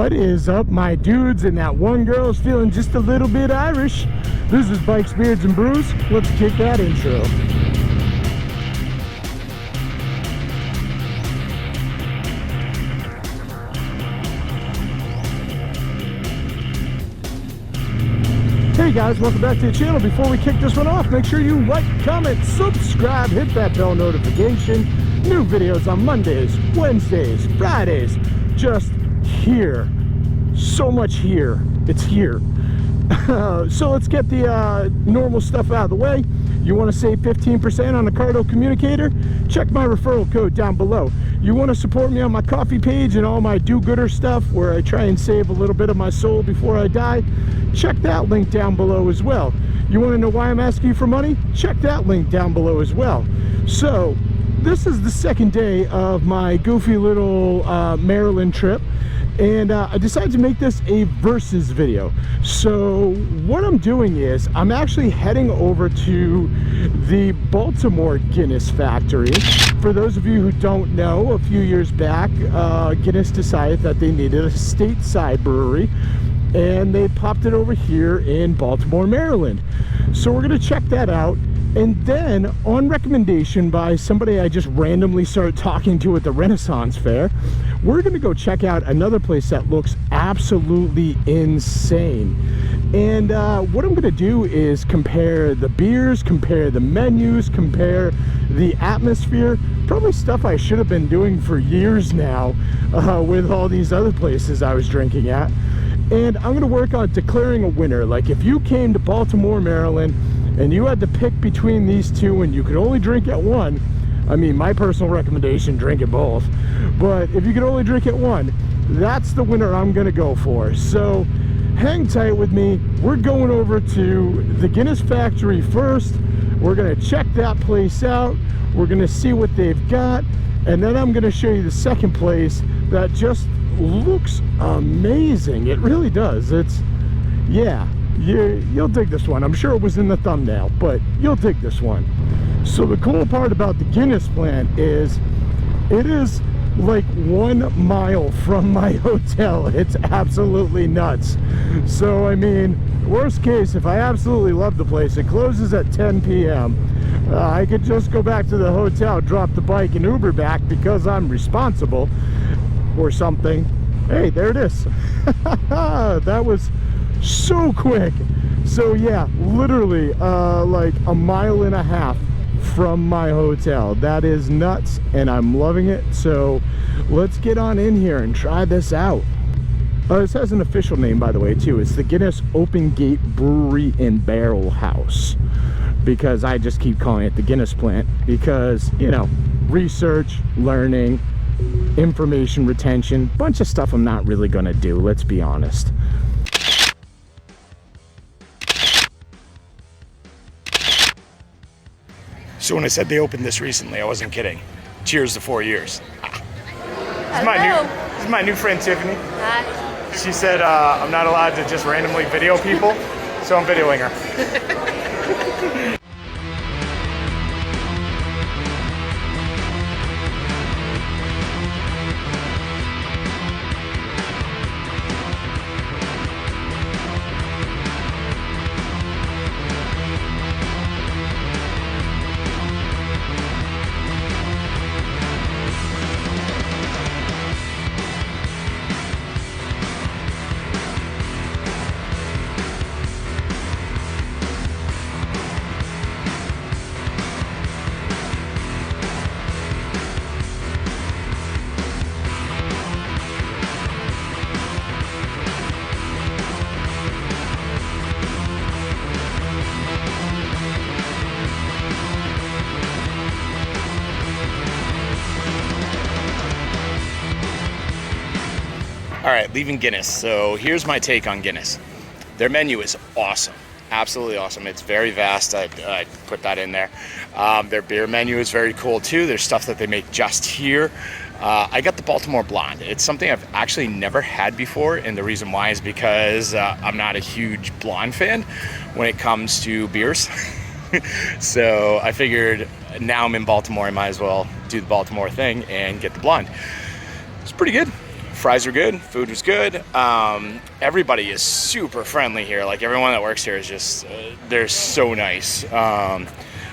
What is up, my dudes, and that one girl's feeling just a little bit Irish? This is Bikes, Beards, and Brews. Let's kick that intro. Hey guys, welcome back to the channel. Before we kick this one off, make sure you like, comment, subscribe, hit that bell notification. New videos on Mondays, Wednesdays, Fridays. Just here. So much here. It's here. So let's get the normal stuff out of the way. You want to save 15% on the Cardo communicator? Check my referral code down below. You want to support me on my coffee page and all my do-gooder stuff where I try and save a little bit of my soul before I die? Check that link down below as well. You want to know why I'm asking you for money? Check that link down below as well. So this is the second day of my goofy little Maryland trip, and I decided to make this a versus video. So what I'm doing is I'm actually heading over to the Baltimore Guinness factory. For those of you who don't know, a few years back Guinness decided that they needed a stateside brewery, and they popped it over here in Baltimore, Maryland. So we're gonna check that out, and then on recommendation by somebody I just randomly started talking to at the Renaissance Fair, we're gonna go check out another place that looks absolutely insane. And what I'm gonna do is compare the beers, compare the menus, compare the atmosphere, probably stuff I should have been doing for years now with all these other places I was drinking at. And I'm gonna work on declaring a winner. Like if you came to Baltimore, Maryland, and you had to pick between these two and you could only drink at one, I mean, my personal recommendation, drink it both. But if you could only drink at one, that's the winner I'm gonna go for. So hang tight with me. We're going over to the Guinness factory first. We're gonna check that place out. We're gonna see what they've got. And then I'm gonna show you the second place that just looks amazing. It really does. It's, yeah, you'll dig this one. I'm sure it was in the thumbnail, but you'll dig this one. So the cool part about the Guinness plant is it is like 1 mile from my hotel. It's absolutely nuts. So I mean, worst case, if I absolutely love the place, it closes at 10 p.m. I could just go back to the hotel, drop the bike, and Uber back because I'm responsible or something. Hey, there it is. That was so quick. So yeah, literally like 1.5 miles from my hotel. That is nuts, and I'm loving it. So let's get on in here and try this out. This has an official name, by the way, too. It's the Guinness Open Gate Brewery and Barrel House, because I just keep calling it the Guinness plant because, you know, research, learning, information retention, bunch of stuff I'm not really gonna do, let's be honest. So when I said they opened this recently, I wasn't kidding. Cheers to 4 years. This is my new friend Tiffany. Hi. She said I'm not allowed to just randomly video people, so I'm videoing her. All right, leaving Guinness. So here's my take on Guinness. Their menu is awesome, absolutely awesome. It's very vast. I put that in there. Their beer menu is very cool too. There's stuff that they make just here. I got the Baltimore Blonde. It's something I've actually never had before, and the reason why is because I'm not a huge blonde fan when it comes to beers. So I figured now I'm in Baltimore, I might as well do the Baltimore thing and get the blonde. It's pretty good. Fries were good, food was good. Everybody is super friendly here. Like, everyone that works here is just, they're so nice. A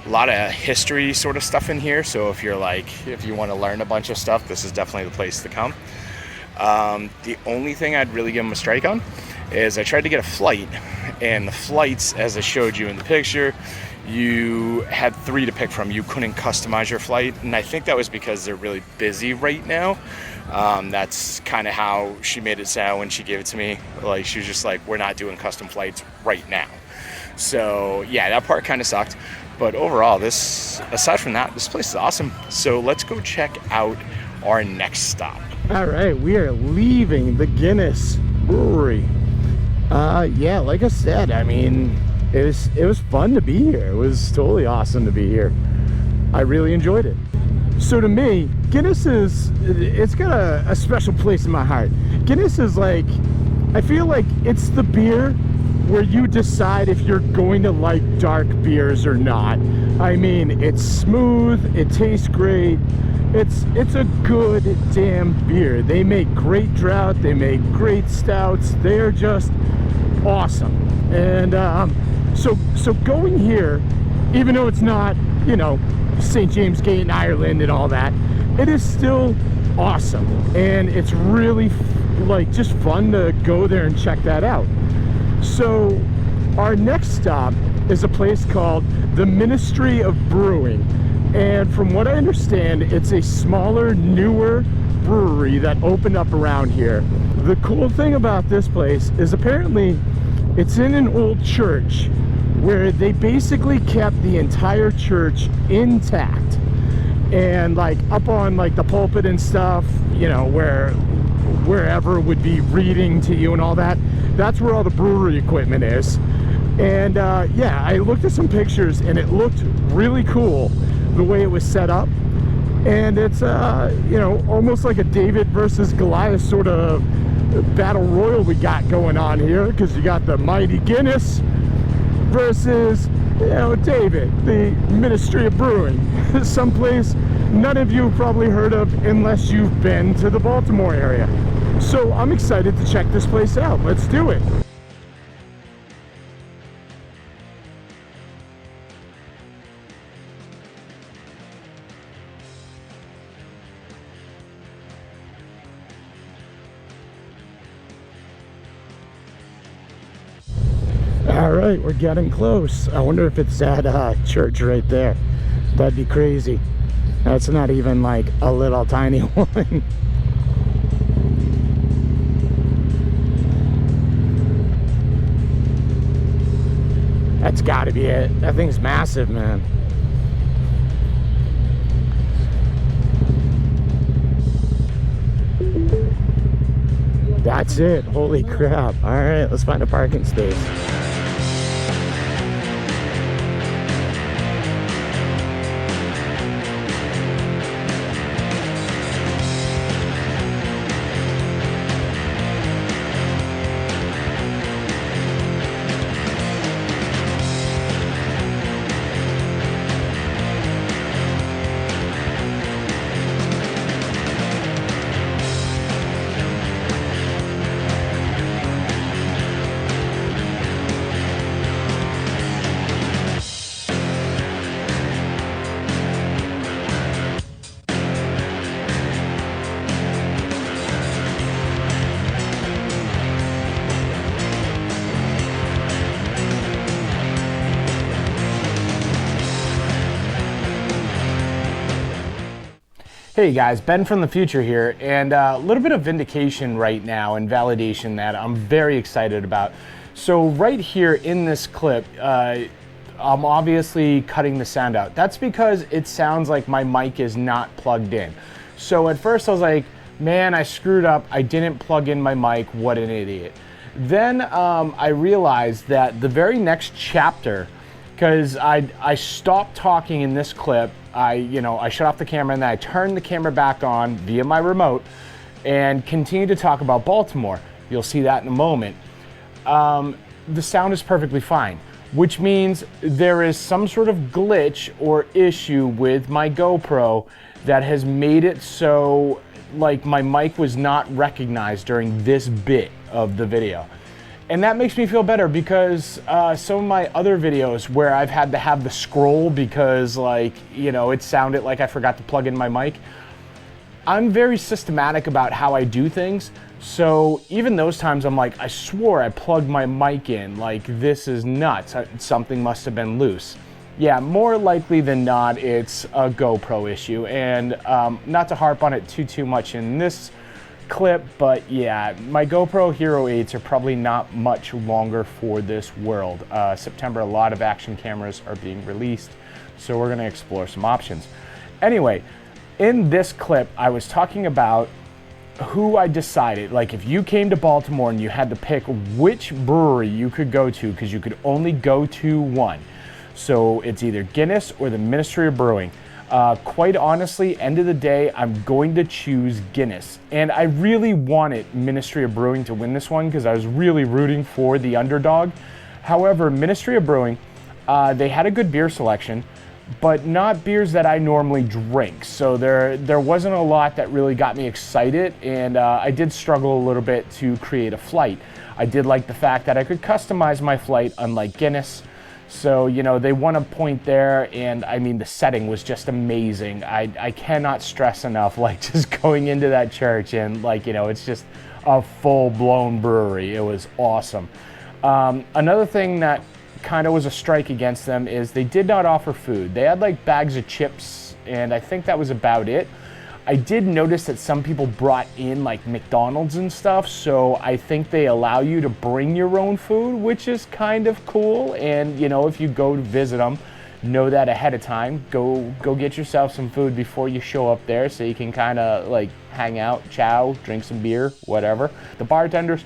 lot of history sort of stuff in here, so if you want to learn a bunch of stuff, this is definitely the place to come. The only thing I'd really give them a strike on is I tried to get a flight, and the flights, as I showed you in the picture, you had 3 to pick from. You couldn't customize your flight, and I think that was because they're really busy right now. That's kind of how she made it sound when she gave it to me. Like, she was just like, we're not doing custom flights right now. So yeah, that part kind of sucked. But overall, aside from that, this place is awesome. So let's go check out our next stop. All right, we are leaving the Guinness Brewery. Yeah, like I said, I mean, it was fun to be here. It was totally awesome to be here. I really enjoyed it. So to me, Guinness it's got a special place in my heart. Guinness is like, I feel like it's the beer where you decide if you're going to like dark beers or not. I mean, it's smooth, it tastes great. It's a good damn beer. They make great draft, they make great stouts. They're just awesome. And so going here, even though it's not, you know, St. James Gate in Ireland and all that, it is still awesome, and it's really like just fun to go there and check that out. So our next stop is a place called the Ministry of Brewing, and from what I understand, it's a smaller, newer brewery that opened up around here. The cool thing about this place is apparently it's in an old church where they basically kept the entire church intact, and like up on like the pulpit and stuff, you know, wherever would be reading to you and all that, that's where all the brewery equipment is. And yeah, I looked at some pictures and it looked really cool the way it was set up, and it's you know, almost like a David versus Goliath sort of battle royal we got going on here, because you got the mighty Guinness versus, you know, David, the Ministry of Brewing, someplace none of you have probably heard of unless you've been to the Baltimore area. So I'm excited to check this place out. Let's do it. All right, we're getting close. I wonder if it's that church right there. That'd be crazy. That's not even like a little tiny one. That's got to be it. That thing's massive, man. That's it. Holy crap. All right, let's find a parking space. Hey guys, Ben from the future here, and a little bit of vindication right now and validation that I'm very excited about. So right here in this clip, I'm obviously cutting the sound out. That's because it sounds like my mic is not plugged in. So at first I was like, man, I screwed up. I didn't plug in my mic. What an idiot. Then I realized that the very next chapter, because I stopped talking in this clip, I shut off the camera, and then I turned the camera back on via my remote and continued to talk about Baltimore. You'll see that in a moment. The sound is perfectly fine, which means there is some sort of glitch or issue with my GoPro that has made it so like my mic was not recognized during this bit of the video. And that makes me feel better because some of my other videos where I've had to have the scroll because like, you know, it sounded like I forgot to plug in my mic. I'm very systematic about how I do things. So even those times I'm like, I swore I plugged my mic in, like this is nuts. Something must have been loose. Yeah, more likely than not, it's a GoPro issue. And not to harp on it too much in this clip, but yeah, my GoPro Hero 8s are probably not much longer for this world. September, a lot of action cameras are being released, so we're gonna explore some options. Anyway, in this clip, I was talking about who I decided, like if you came to Baltimore and you had to pick which brewery you could go to, because you could only go to one. So it's either Guinness or the Ministry of Brewing. Quite honestly, end of the day, I'm going to choose Guinness. And I really wanted Ministry of Brewing to win this one because I was really rooting for the underdog. However, Ministry of Brewing, they had a good beer selection, but not beers that I normally drink. So there wasn't a lot that really got me excited, and I did struggle a little bit to create a flight. I did like the fact that I could customize my flight, unlike Guinness. So, you know, they won a point there, and I mean, the setting was just amazing. I cannot stress enough, like, just going into that church and, like, you know, it's just a full-blown brewery. It was awesome. Another thing that kind of was a strike against them is they did not offer food. They had, like, bags of chips, and I think that was about it. I did notice that some people brought in like McDonald's and stuff, so I think they allow you to bring your own food, which is kind of cool. And you know, if you go to visit them, know that ahead of time. Go get yourself some food before you show up there, so you can kind of like hang out, chow, drink some beer, whatever. The bartenders,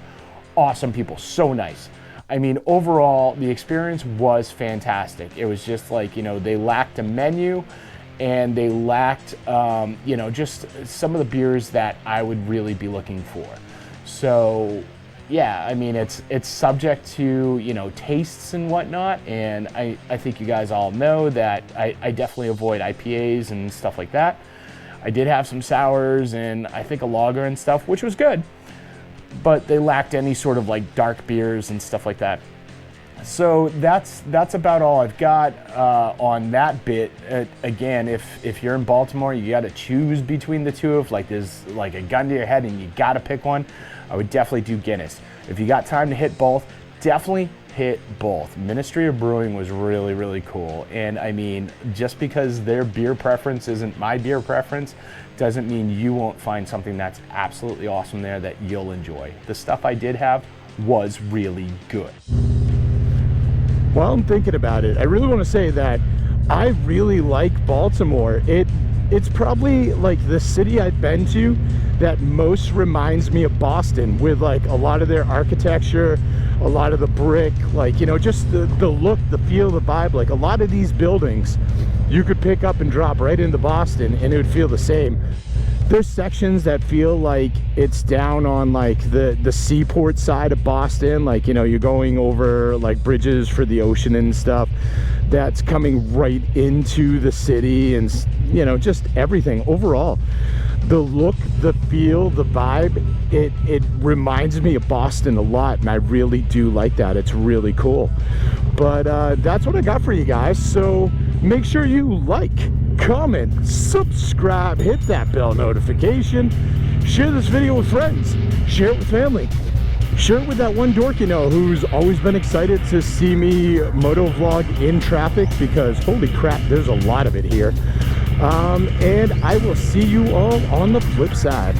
awesome people, so nice. I mean, overall, the experience was fantastic. It was just like, you know, they lacked a menu, and they lacked, you know, just some of the beers that I would really be looking for. So, yeah, I mean, it's subject to, you know, tastes and whatnot, and I think you guys all know that I definitely avoid IPAs and stuff like that. I did have some sours and I think a lager and stuff, which was good, but they lacked any sort of like dark beers and stuff like that. So that's about all I've got on that bit. Again, if you're in Baltimore, you got to choose between the two. If like there's like a gun to your head and you got to pick one, I would definitely do Guinness. If you got time to hit both, definitely hit both. Ministry of Brewing was really, really cool. And I mean, just because their beer preference isn't my beer preference doesn't mean you won't find something that's absolutely awesome there that you'll enjoy. The stuff I did have was really good. While I'm thinking about it, I really want to say that I really like Baltimore. It's probably like the city I've been to that most reminds me of Boston, with like a lot of their architecture, a lot of the brick, like, you know, just the look, the feel, the vibe. Like a lot of these buildings you could pick up and drop right into Boston and it would feel the same. There's sections that feel like it's down on like the seaport side of Boston, like, you know, you're going over like bridges for the ocean and stuff, that's coming right into the city, and you know, just everything overall, the look, the feel, the vibe, it reminds me of Boston a lot, and I really do like that. It's really cool. But that's what I got for you guys. So make sure you like, comment, subscribe, hit that bell notification, share this video with friends, share it with family, share it with that one dork you know who's always been excited to see me moto vlog in traffic, because holy crap, there's a lot of it here. And I will see you all on the flip side.